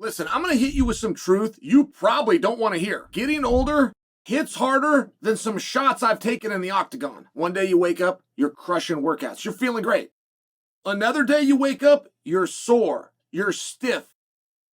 Listen, I'm going to hit you with some truth you probably don't want to hear. Getting older hits harder than some shots I've taken in the octagon. One day you wake up, you're crushing workouts. You're feeling great. Another day you wake up, you're sore, you're stiff,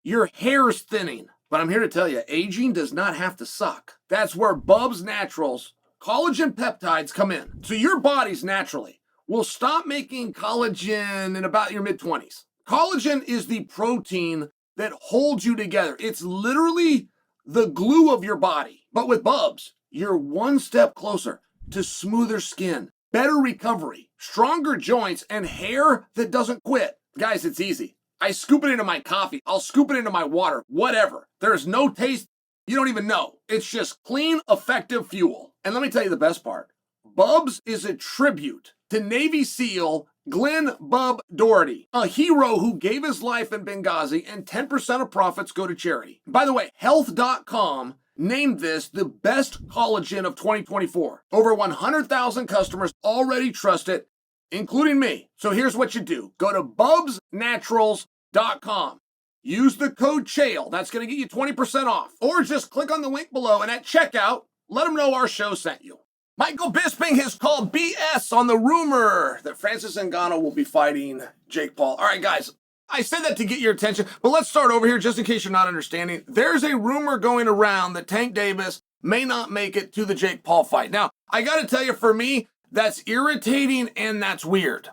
your hair's thinning. But I'm here to tell you, aging does not have to suck. That's where Bubs Naturals collagen peptides come in. So your body's naturally will stop making collagen in about your mid-20s. Collagen is the protein that holds you together. It's literally the glue of your body. But with Bubs, you're one step closer to smoother skin, better recovery, stronger joints, and hair that doesn't quit. Guys, it's easy. I scoop it into my coffee. I'll scoop it into my water, whatever. There's no taste. You don't even know. It's just clean, effective fuel. And let me tell you the best part. Bubs is a tribute to Navy SEAL Glenn Bub Doherty, a hero who gave his life in Benghazi, and 10% of profits go to charity. By the way, Health.com named this the best collagen of 2024. Over 100,000 customers already trust it, including me. So here's what you do. Go to bubsnaturals.com. Use the code Chael. That's going to get you 20% off. Or just click on the link below and at checkout, let them know our show sent you. Michael Bisping has called BS on the rumor that Francis Ngannou will be fighting Jake Paul. All right, guys, I said that to get your attention, but let's start over here just in case you're not understanding. There's a rumor going around that Tank Davis may not make it to the Jake Paul fight. Now, I got to tell you, for me, that's irritating and that's weird.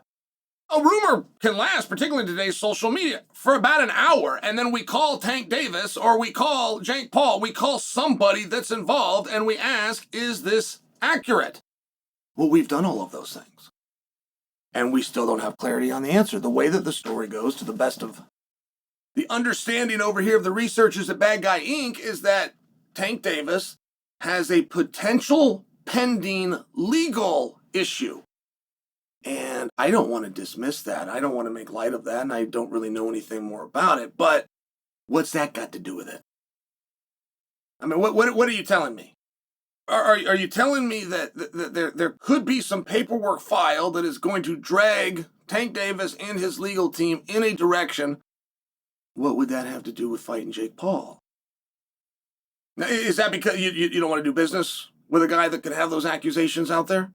A rumor can last, particularly in today's social media, for about an hour, and then we call Tank Davis or we call Jake Paul, we call somebody that's involved, and we ask, is this accurate? Well, we've done all of those things, and we still don't have clarity on the answer. The way that the story goes, to the best of the understanding over here of the researchers at Bad Guy Inc., is that Tank Davis has a potential pending legal issue. And I don't want to dismiss that. I don't want to make light of that, and I don't really know anything more about it. But what's that got to do with it? I mean, what are you telling me? Are you telling me that there could be some paperwork filed that is going to drag Tank Davis and his legal team in a direction? What would that have to do with fighting Jake Paul? Now, is that because you don't want to do business with a guy that could have those accusations out there?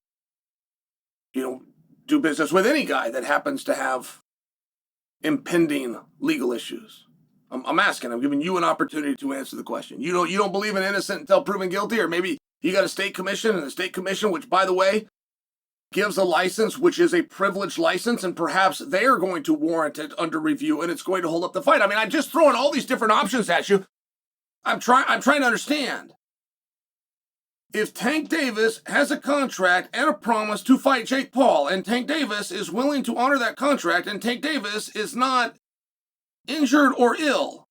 You don't do business with any guy that happens to have impending legal issues. I'm asking. I'm giving you an opportunity to answer the question. You don't believe in innocent until proven guilty, or maybe you got a state commission, and the state commission, which, by the way, gives a license, which is a privileged license, and perhaps they are going to warrant it under review, and it's going to hold up the fight. I mean, I'm just throwing all these different options at you. I'm trying to understand. If Tank Davis has a contract and a promise to fight Jake Paul, and Tank Davis is willing to honor that contract, and Tank Davis is not injured or ill,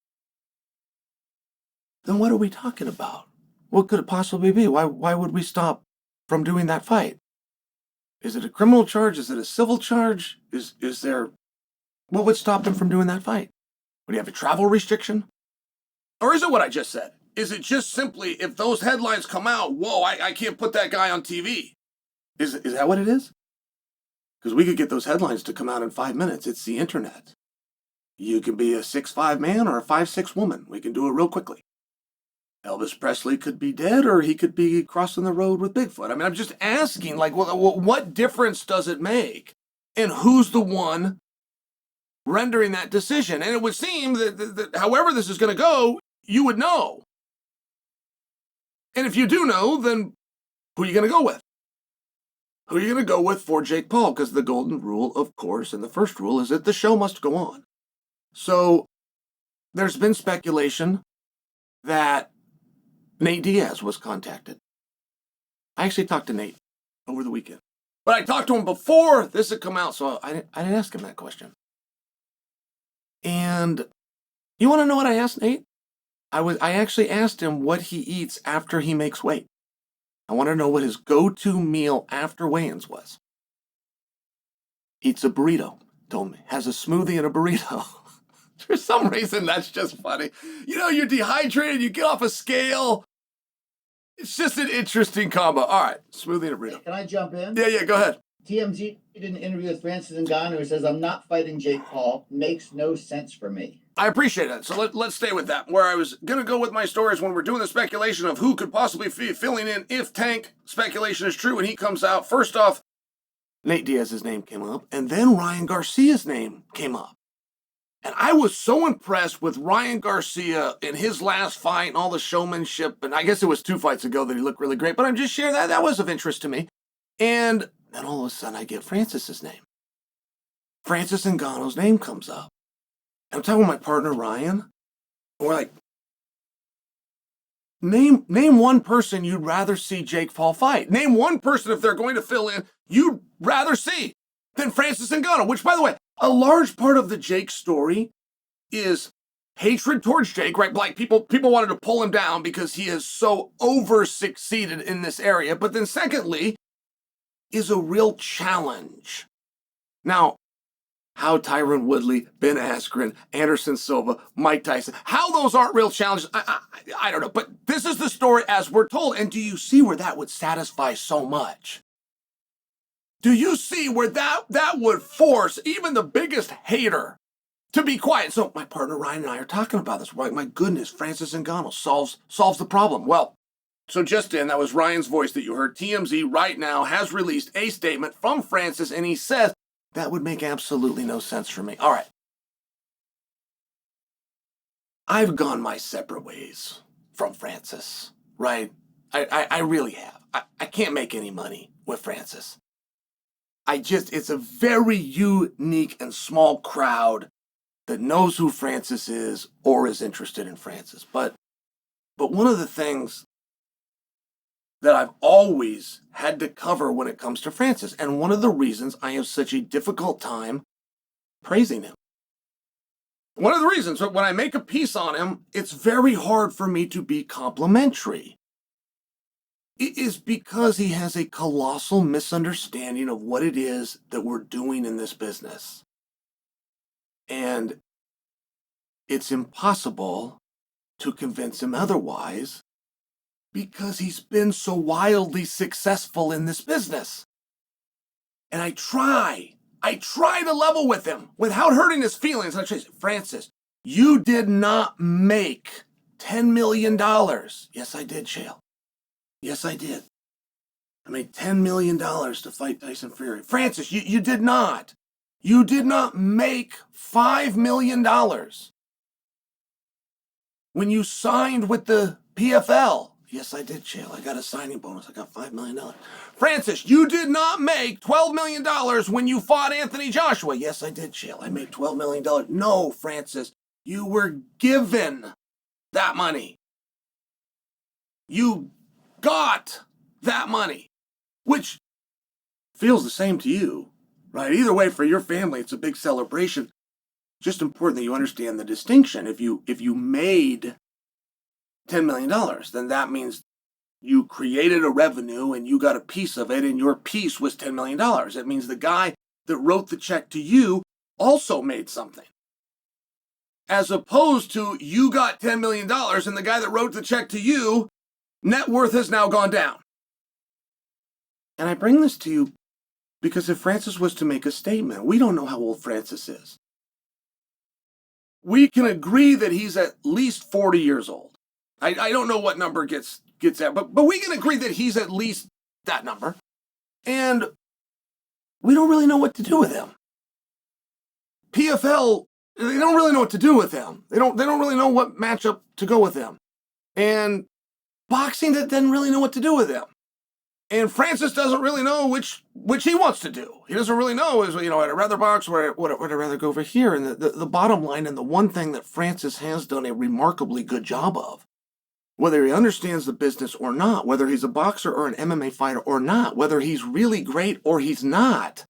then what are we talking about? What could it possibly be? Why would we stop from doing that fight? Is it a criminal charge? Is it a civil charge? Is there... What would stop them from doing that fight? Would he have a travel restriction? Or is it what I just said? Is it just simply, if those headlines come out, whoa, I can't put that guy on TV? Is that what it is? Because we could get those headlines to come out in 5 minutes. It's the internet. You can be a 6'5" man or a 5'6" woman. We can do it real quickly. Elvis Presley could be dead, or he could be crossing the road with Bigfoot. I mean, I'm just asking, like, what difference does it make? And who's the one rendering that decision? And it would seem that however this is going to go, you would know. And if you do know, then who are you going to go with? Who are you going to go with for Jake Paul? Because the golden rule, of course, and the first rule is that the show must go on. So there's been speculation that Nate Diaz was contacted. I actually talked to Nate over the weekend. But I talked to him before this had come out, so I didn't ask him that question. And you want to know what I asked Nate? I actually asked him what he eats after he makes weight. I want to know what his go-to meal after weigh-ins was. Eats a burrito, told me. Has a smoothie and a burrito. For some reason, that's just funny. You know, you're dehydrated, you get off a scale. It's just an interesting combo. All right, smoothie and a burrito. Can I jump in? Yeah, go ahead. TMZ did an interview with Francis Ngannou who says, I'm not fighting Jake Paul. Makes no sense for me. I appreciate it. So let's stay with that. Where I was going to go with my story is when we're doing the speculation of who could possibly be filling in if Tank speculation is true and he comes out. First off, Nate Diaz's name came up, and then Ryan Garcia's name came up. And I was so impressed with Ryan Garcia in his last fight and all the showmanship. And I guess it was 2 fights ago that he looked really great, but I'm just sharing that. That was of interest to me. And then all of a sudden I get Francis's name. Francis Ngannou's name comes up. I'm talking with my partner, Ryan. And we're like, name one person you'd rather see Jake Paul fight. Name one person, if they're going to fill in, you'd rather see than Francis Ngannou, which, by the way, a large part of the Jake story is hatred towards Jake, right? Like people wanted to pull him down because he has so over-succeeded in this area. But then secondly, is a real challenge. Now, how Tyron Woodley, Ben Askren, Anderson Silva, Mike Tyson, how those aren't real challenges, I don't know. But this is the story as we're told. And do you see where that would satisfy so much? Do you see where that would force even the biggest hater to be quiet? So my partner Ryan and I are talking about this. We're like, my goodness, Francis Ngannou solves the problem. Well, so just in, that was Ryan's voice that you heard. TMZ right now has released a statement from Francis, and he says, that would make absolutely no sense for me. All right. I've gone my separate ways from Francis, right? I really have. I can't make any money with Francis. It's a very unique and small crowd that knows who Francis is or is interested in Francis. But one of the things that I've always had to cover when it comes to Francis, and one of the reasons I have such a difficult time praising him. One of the reasons, when I make a piece on him, it's very hard for me to be complimentary. It is because he has a colossal misunderstanding of what it is that we're doing in this business. And it's impossible to convince him otherwise because he's been so wildly successful in this business. And I try to level with him without hurting his feelings. I say, Francis, you did not make $10 million. Yes, I did, Chael. Yes, I did. I made $10 million to fight Tyson Fury. Francis, you did not. You did not make $5 million when you signed with the PFL. Yes, I did, Chael. I got a signing bonus. I got $5 million. Francis, you did not make $12 million when you fought Anthony Joshua. Yes, I did, Chael. I made $12 million. No, Francis, you were given that money. You got that money, which feels the same to you, right? Either way, for your family, it's a big celebration. Just important that you understand the distinction. If you made $10 million, then that means you created a revenue and you got a piece of it, and your piece was $10 million. It means the guy that wrote the check to you also made something. As opposed to you got $10 million and the guy that wrote the check to you, net worth has now gone down. And I bring this to you because if Francis was to make a statement, we don't know how old Francis is. We can agree that he's at least 40 years old. I don't know what number gets at, but we can agree that he's at least that number. And we don't really know what to do with him. PFL, they don't really know what to do with him. They don't really know what matchup to go with him. And boxing doesn't really know what to do with him. And Francis doesn't really know which he wants to do. He doesn't really know is, I'd rather box or would I rather go over here. And the bottom line, and the one thing that Francis has done a remarkably good job of, whether he understands the business or not, whether he's a boxer or an MMA fighter or not, whether he's really great or he's not,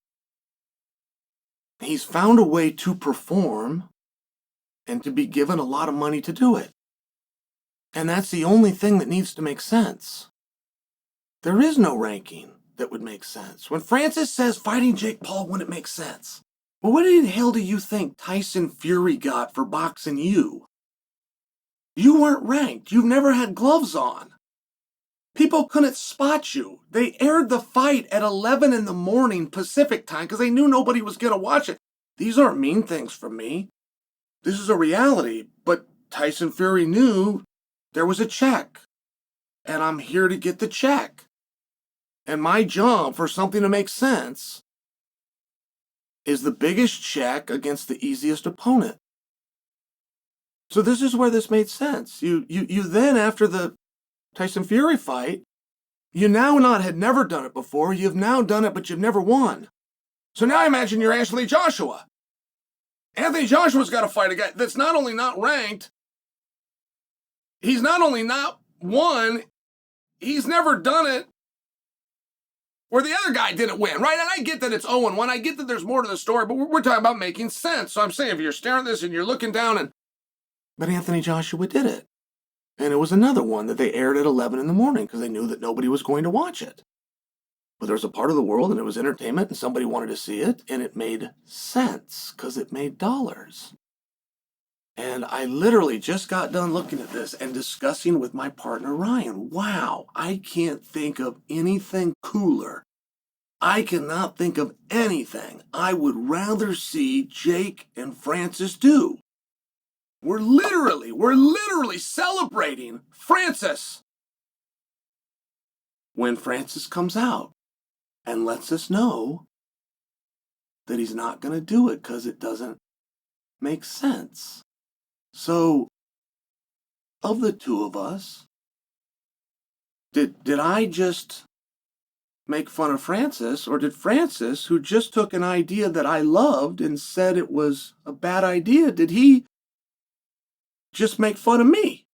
he's found a way to perform and to be given a lot of money to do it. And that's the only thing that needs to make sense. There is no ranking that would make sense. When Francis says fighting Jake Paul wouldn't make sense, well, what in the hell do you think Tyson Fury got for boxing you? You weren't ranked. You've never had gloves on. People couldn't spot you. They aired the fight at 11 in the morning Pacific time because they knew nobody was going to watch it. These aren't mean things from me. this is a reality, but Tyson Fury knew there was a check, and I'm here to get the check. And my job, for something to make sense, is the biggest check against the easiest opponent. So this is where this made sense. You then, after the Tyson Fury fight, you now had never done it before. You've now done it, but you've never won. So now imagine you're Anthony Joshua. Anthony Joshua's got to fight a guy that's not only not ranked, he's not only not won, he's never done it where the other guy didn't win, right? And I get that it's 0-1. I get that there's more to the story, but we're talking about making sense. So I'm saying if you're staring at this and you're looking down but Anthony Joshua did it. And it was another one that they aired at 11 in the morning because they knew that nobody was going to watch it. But there was a part of the world and it was entertainment and somebody wanted to see it and it made sense because it made dollars. And I literally just got done looking at this and discussing with my partner, Ryan, wow, I can't think of anything cooler. I cannot think of anything I would rather see Jake and Francis do. We're literally celebrating Francis when Francis comes out and lets us know that he's not going to do it because it doesn't make sense. So, of the two of us, did I just make fun of Francis, or did Francis, who just took an idea that I loved and said it was a bad idea, did he just make fun of me?